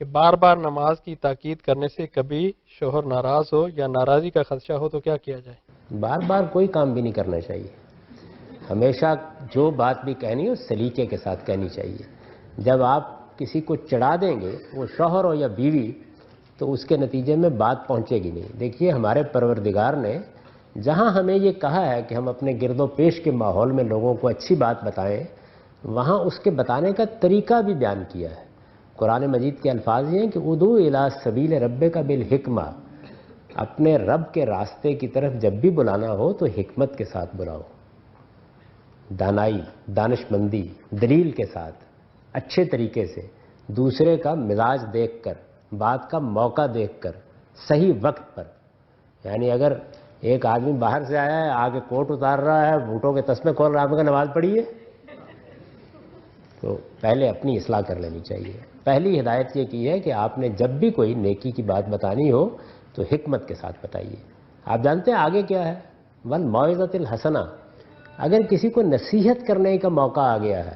کہ بار بار نماز کی تاکید کرنے سے کبھی شوہر ناراض ہو یا ناراضی کا خدشہ ہو تو کیا کیا جائے؟ بار بار کوئی کام بھی نہیں کرنا چاہیے. ہمیشہ جو بات بھی کہنی ہو سلیقے کے ساتھ کہنی چاہیے. جب آپ کسی کو چڑھا دیں گے، وہ شوہر ہو یا بیوی، تو اس کے نتیجے میں بات پہنچے گی نہیں. دیکھیے ہمارے پروردگار نے جہاں ہمیں یہ کہا ہے کہ ہم اپنے گرد و پیش کے ماحول میں لوگوں کو اچھی بات بتائیں، وہاں اس کے بتانے کا طریقہ بھی بیان کیا ہے. قرآن مجید کے الفاظ یہ ہیں کہ ادعو الی سبیل ربک بالحکمہ، اپنے رب کے راستے کی طرف جب بھی بلانا ہو تو حکمت کے ساتھ بلاؤ، دانائی، دانش مندی، دلیل کے ساتھ، اچھے طریقے سے، دوسرے کا مزاج دیکھ کر، بات کا موقع دیکھ کر، صحیح وقت پر. یعنی اگر ایک آدمی باہر سے آیا ہے، آگے کوٹ اتار رہا ہے، بوٹوں کے تسمے کھول رہا ہے، آپ نے کہا نماز پڑھی ہے، تو پہلے اپنی اصلاح کر لینی چاہیے. پہلی ہدایت یہ کی ہے کہ آپ نے جب بھی کوئی نیکی کی بات بتانی ہو تو حکمت کے ساتھ بتائیے. آپ جانتے ہیں آگے کیا ہے؟ والموعظۃ الحسنہ. اگر کسی کو نصیحت کرنے کا موقع آ گیا ہے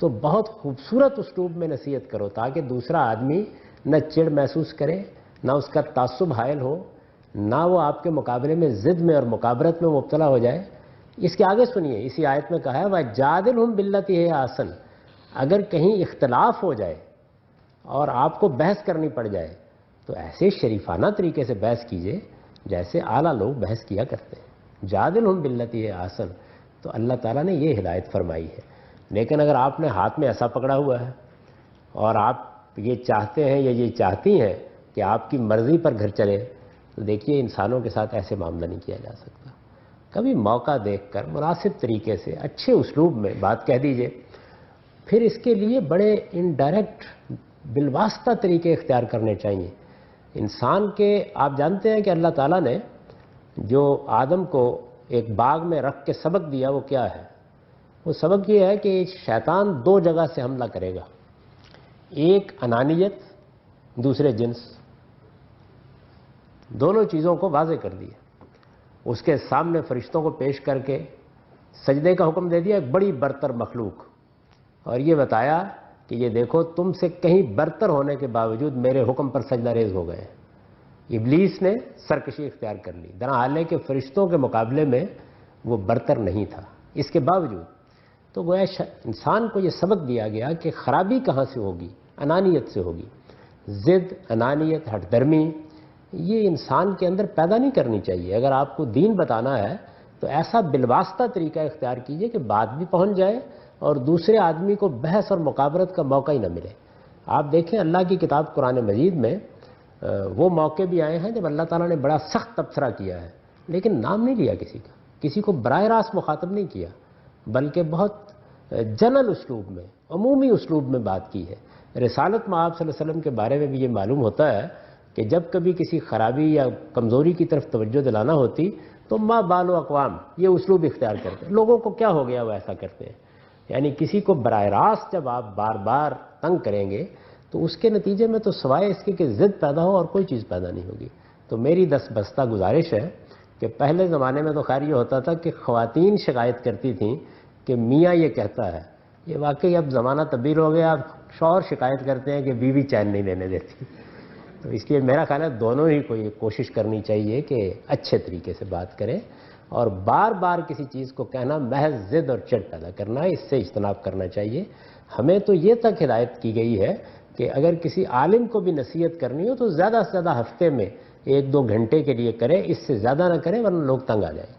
تو بہت خوبصورت اسلوب میں نصیحت کرو تاکہ دوسرا آدمی نہ چڑ محسوس کرے، نہ اس کا تعصب حائل ہو، نہ وہ آپ کے مقابلے میں ضد میں اور مکابرت میں مبتلا ہو جائے. اس کے آگے سنیے، اسی آیت میں کہا ہے وَجَادِلْهُمْ بِالَّتِی ہِیَ احسن. اگر کہیں اختلاف ہو جائے اور آپ کو بحث کرنی پڑ جائے تو ایسے شریفانہ طریقے سے بحث کیجئے جیسے اعلیٰ لوگ بحث کیا کرتے ہیں. جادلہم باللتی ہے احسن، تو اللہ تعالیٰ نے یہ ہدایت فرمائی ہے. لیکن اگر آپ نے ہاتھ میں ایسا پکڑا ہوا ہے اور آپ یہ چاہتے ہیں یا یہ چاہتی ہیں کہ آپ کی مرضی پر گھر چلے، تو دیکھیے انسانوں کے ساتھ ایسے معاملہ نہیں کیا جا سکتا. کبھی موقع دیکھ کر مناسب طریقے سے اچھے اسلوب میں بات کہہ دیجئے. پھر اس کے لیے بڑے انڈائریکٹ بالواسطہ طریقے اختیار کرنے چاہیے. انسان کے آپ جانتے ہیں کہ اللہ تعالیٰ نے جو آدم کو ایک باغ میں رکھ کے سبق دیا وہ کیا ہے؟ وہ سبق یہ ہے کہ شیطان دو جگہ سے حملہ کرے گا. ایک انانیت، دوسرے جنس. دونوں چیزوں کو واضح کر دیا. اس کے سامنے فرشتوں کو پیش کر کے سجدے کا حکم دے دیا، ایک بڑی برتر مخلوق، اور یہ بتایا کہ یہ دیکھو تم سے کہیں برتر ہونے کے باوجود میرے حکم پر سجدہ ریز ہو گئے. ابلیس نے سرکشی اختیار کر لی، درحالے کہ فرشتوں کے مقابلے میں وہ برتر نہیں تھا. اس کے باوجود تو گویا انسان کو یہ سبق دیا گیا کہ خرابی کہاں سے ہوگی؟ انانیت سے ہوگی. ضد، انانیت، ہٹ درمی یہ انسان کے اندر پیدا نہیں کرنی چاہیے. اگر آپ کو دین بتانا ہے تو ایسا بالواسطہ طریقہ اختیار کیجئے کہ بات بھی پہنچ جائے اور دوسرے آدمی کو بحث اور مقابرت کا موقع ہی نہ ملے. آپ دیکھیں اللہ کی کتاب قرآن مجید میں وہ موقع بھی آئے ہیں جب اللہ تعالیٰ نے بڑا سخت تبصرہ کیا ہے، لیکن نام نہیں لیا کسی کا، کسی کو براہ راست مخاطب نہیں کیا، بلکہ بہت جنرل اسلوب میں، عمومی اسلوب میں بات کی ہے. رسالت میں آپ صلی اللہ علیہ وسلم کے بارے میں بھی یہ معلوم ہوتا ہے کہ جب کبھی کسی خرابی یا کمزوری کی طرف توجہ دلانا ہوتی تو ما بال و اقوام یہ اسلوب اختیار کرتے ہیں. لوگوں کو کیا ہو گیا وہ ایسا کرتے ہیں. یعنی کسی کو براہ راست جب آپ بار بار تنگ کریں گے تو اس کے نتیجے میں تو سوائے اس کے کہ ضد پیدا ہو اور کوئی چیز پیدا نہیں ہوگی. تو میری دست بستہ گزارش ہے کہ پہلے زمانے میں تو خیر یہ ہوتا تھا کہ خواتین شکایت کرتی تھیں کہ میاں یہ کہتا ہے. یہ واقعی اب زمانہ تبدیل ہو گیا، اب شوہر شکایت کرتے ہیں کہ بیوی چین نہیں لینے دیتی. تو اس لیے میرا خیال ہے دونوں ہی کو یہ کوشش کرنی چاہیے کہ اچھے طریقے سے بات کریں، اور بار بار کسی چیز کو کہنا محض ضد اور چڑ پیدا کرنا ہے، اس سے اجتناب کرنا چاہیے. ہمیں تو یہ تک ہدایت کی گئی ہے کہ اگر کسی عالم کو بھی نصیحت کرنی ہو تو زیادہ سے زیادہ ہفتے میں 1-2 گھنٹے کے لیے کریں، اس سے زیادہ نہ کریں ورنہ لوگ تنگ آ جائیں.